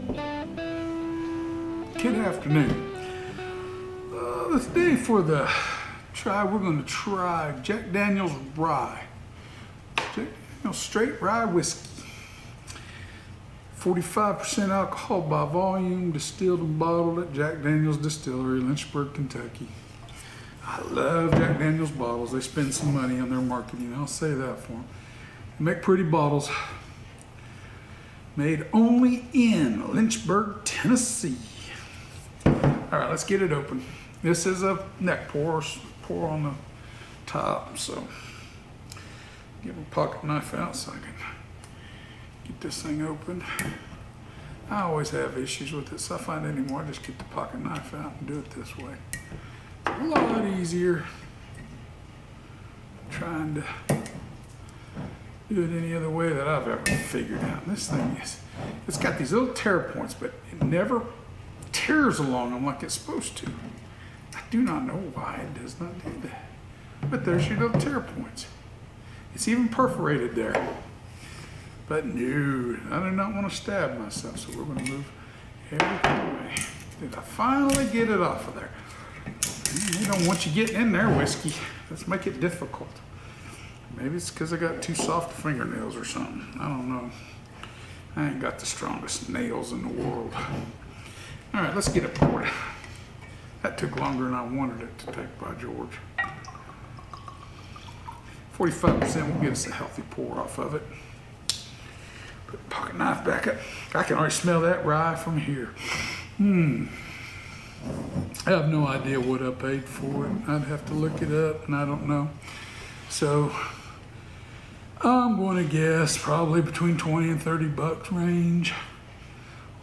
Good afternoon. Today for the try, we're going to try Jack Daniel's Rye. Jack Daniel's Straight Rye Whiskey. 45% alcohol by volume, distilled and bottled at Jack Daniel's Distillery, Lynchburg, Kentucky. I love Jack Daniel's bottles. They spend some money on their marketing, I'll say that for them. They make pretty bottles. Made only in Lynchburg, Tennessee. All right, let's get it open. This is a neck pour on the top, so get my pocket knife out so I can get this thing open. I always have issues with this. I find anymore, I just get the pocket knife out and do it this way. It's a lot easier trying to do it any other way that I've ever figured out. This thing it's got these little tear points, but it never tears along them like it's supposed to. I do not know why it does not do that. But there's your little tear points. It's even perforated there. But no, I do not want to stab myself, so we're going to move everything away. Did I finally get it off of there? They don't want you getting in there, whiskey. Let's make it difficult. Maybe it's because I got too soft fingernails or something. I don't know. I ain't got the strongest nails in the world. All right, let's get it poured. That took longer than I wanted it to take, by George. 45% will get us a healthy pour off of it. Put the pocket knife back up. I can already smell that rye from here. I have no idea what I paid for it. I'd have to look it up, and I don't know. So I'm going to guess probably between 20 and 30 bucks range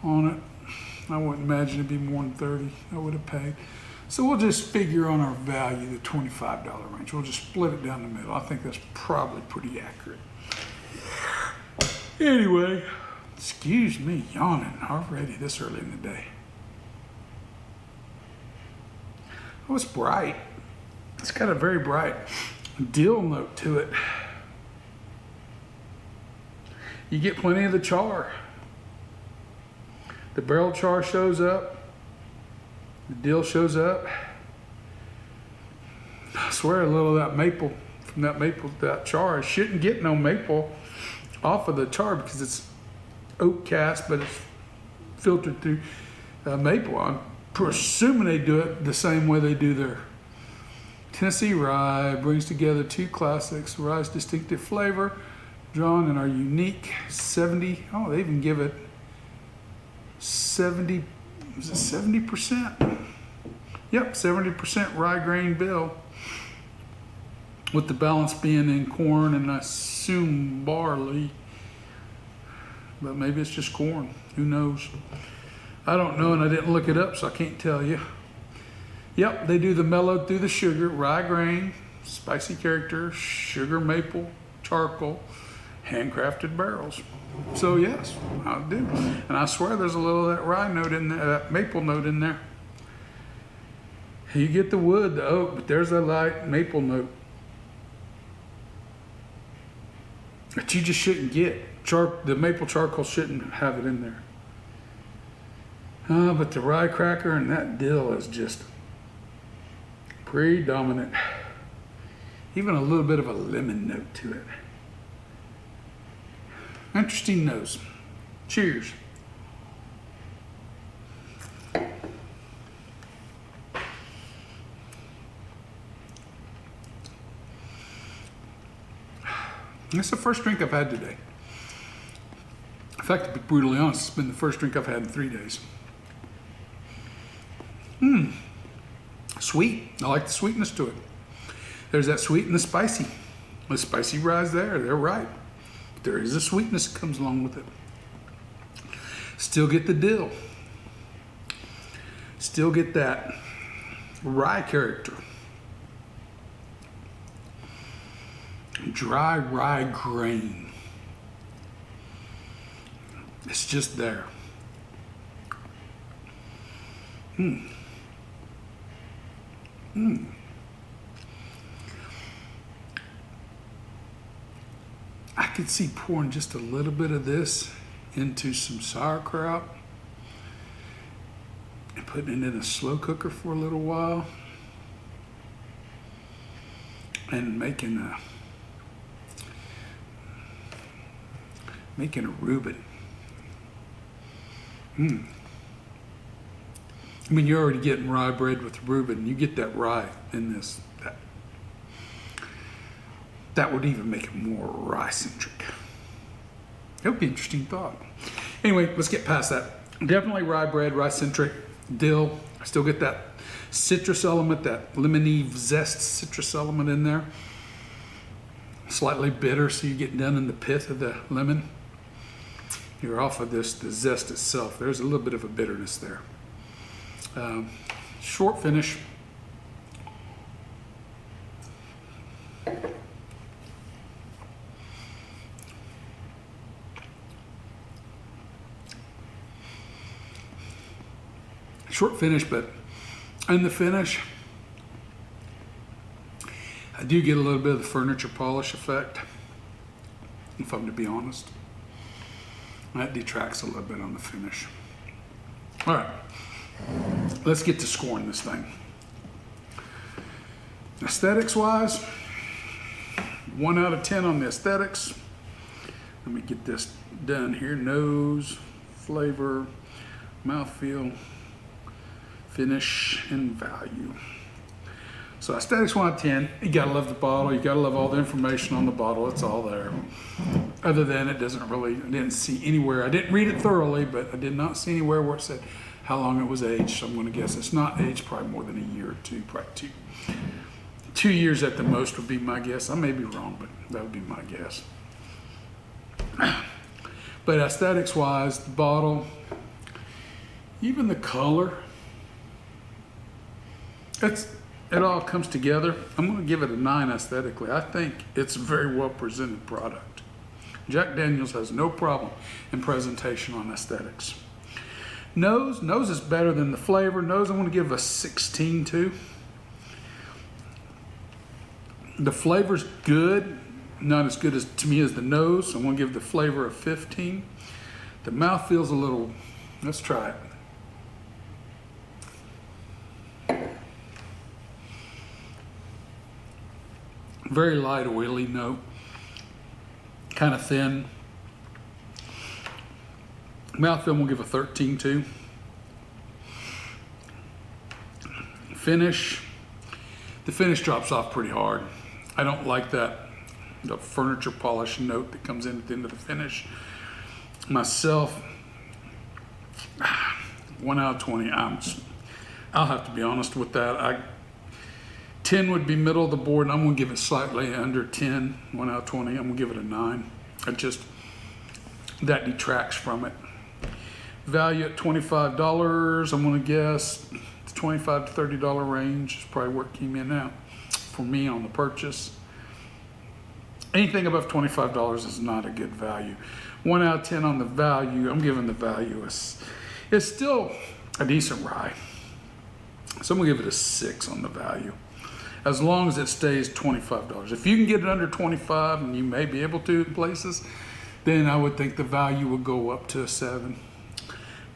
on it. I wouldn't imagine it'd be more than 30 I would have paid. So we'll just figure on our value, the $25 range. We'll just split it down the middle. I think that's probably pretty accurate. Anyway, excuse me, yawning already this early in the day. Oh, it's bright. It's got a very bright dill note to it. You get plenty of the char. The barrel char shows up. The dill shows up. I swear a little of that maple, from that char. I shouldn't get no maple off of the char because it's oak cast, but it's filtered through maple. I'm presuming they do it the same way they do their Tennessee rye. Brings together two classics, rye's distinctive flavor, drawn in our unique 70, oh, they even give it 70, is it 70%? Yep, 70% rye grain bill, with the balance being in corn and I assume barley, but maybe it's just corn, who knows? I don't know, and I didn't look it up, so I can't tell you. Yep, they do the mellowed through the sugar, rye grain, spicy character, sugar, maple, charcoal, handcrafted barrels. So yes, I do. And I swear there's a little of that rye note in there, that maple note in there. You get the wood, the oak, but there's a light maple note that you just shouldn't get. The maple charcoal shouldn't have it in there. But the rye cracker and that dill is just predominant. Even a little bit of a lemon note to it. Interesting nose. Cheers. It's the first drink I've had today. In fact, to be brutally honest, it's been the first drink I've had in 3 days. Sweet. I like the sweetness to it. There's that sweet and the spicy. The spicy rye's there. They're right. There is a sweetness that comes along with it. Still get the dill. Still get that rye character. Dry rye grain. It's just there. I could see pouring just a little bit of this into some sauerkraut and putting it in a slow cooker for a little while and making a Reuben. I mean, you're already getting rye bread with Reuben. You get that rye in this. That would even make it more rye-centric. That would be an interesting thought. Anyway, let's get past that. Definitely rye bread, rye-centric, dill. I still get that citrus element, that lemony zest citrus element in there. Slightly bitter, so you get done in the pith of the lemon. You're off of this, the zest itself. There's a little bit of a bitterness there. Short finish. Short finish, but in the finish, I do get a little bit of the furniture polish effect, if I'm to be honest. That detracts a little bit on the finish. All right, let's get to scoring this thing. Aesthetics wise, 1 out of 10 on the aesthetics. Let me get this done here. Nose, flavor, mouthfeel, finish, and value. So aesthetics 1 out of 10. You gotta love the bottle. You gotta love all the information on the bottle. It's all there. Other than it doesn't really, I didn't see anywhere. I didn't read it thoroughly, but I did not see anywhere where it said how long it was aged. So I'm gonna guess it's not aged probably more than a year or two, probably 2 years at the most would be my guess. I may be wrong, but that would be my guess. But aesthetics wise, the bottle, even the color, it all comes together. I'm going to give it a 9 aesthetically. I think it's a very well presented product. Jack Daniel's has no problem in presentation on aesthetics. Nose is better than the flavor. Nose, I'm going to give a 16 to. The flavor's good, not as good as to me as the nose. I'm going to give the flavor a 15. The mouth feels a little, let's try it. Very light, oily note, kind of thin. Mouthfeel, we'll give a 13 to. Finish, the finish drops off pretty hard. I don't like the furniture polish note that comes in at the end of the finish. Myself, 1 out of 20. I'll have to be honest with that. 10 would be middle of the board, and I'm going to give it slightly under 10, 1 out of 20. I'm going to give it a 9. That detracts from it. Value at $25, I'm going to guess the $25 to $30 range is probably where it came in at for me on the purchase. Anything above $25 is not a good value. 1 out of 10 on the value, I'm giving the value it's still a decent rye. So I'm going to give it a 6 on the value. As long as it stays $25. If you can get it under 25, and you may be able to in places, then I would think the value would go up to a 7.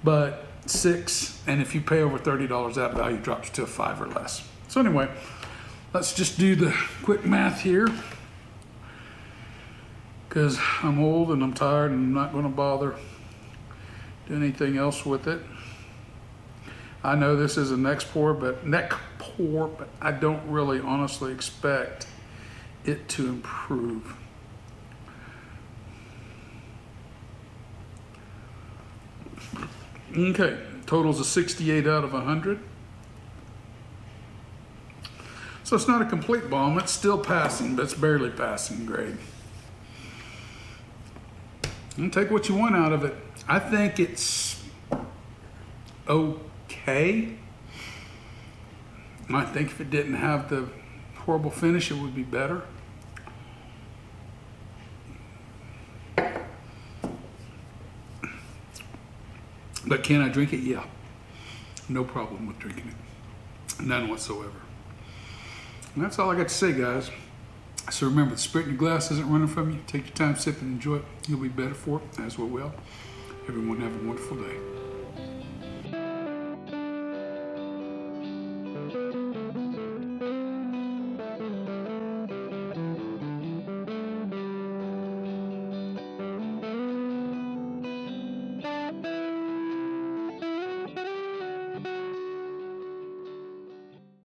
But 6, and if you pay over $30, that value drops to a 5 or less. So anyway, let's just do the quick math here, because I'm old and I'm tired and I'm not going to bother doing anything else with it. I know this is a neck pour, but I don't really honestly expect it to improve. Okay, total's a 68 out of 100. So it's not a complete bomb, it's still passing, but it's barely passing grade. And take what you want out of it. I think it's okay. I think if it didn't have the horrible finish, it would be better. But can I drink it? Yeah. No problem with drinking it. None whatsoever. And that's all I got to say, guys. So remember, the spirit in your glass isn't running from you. Take your time, sip, and enjoy it. You'll be better for it, as we will. Everyone have a wonderful day.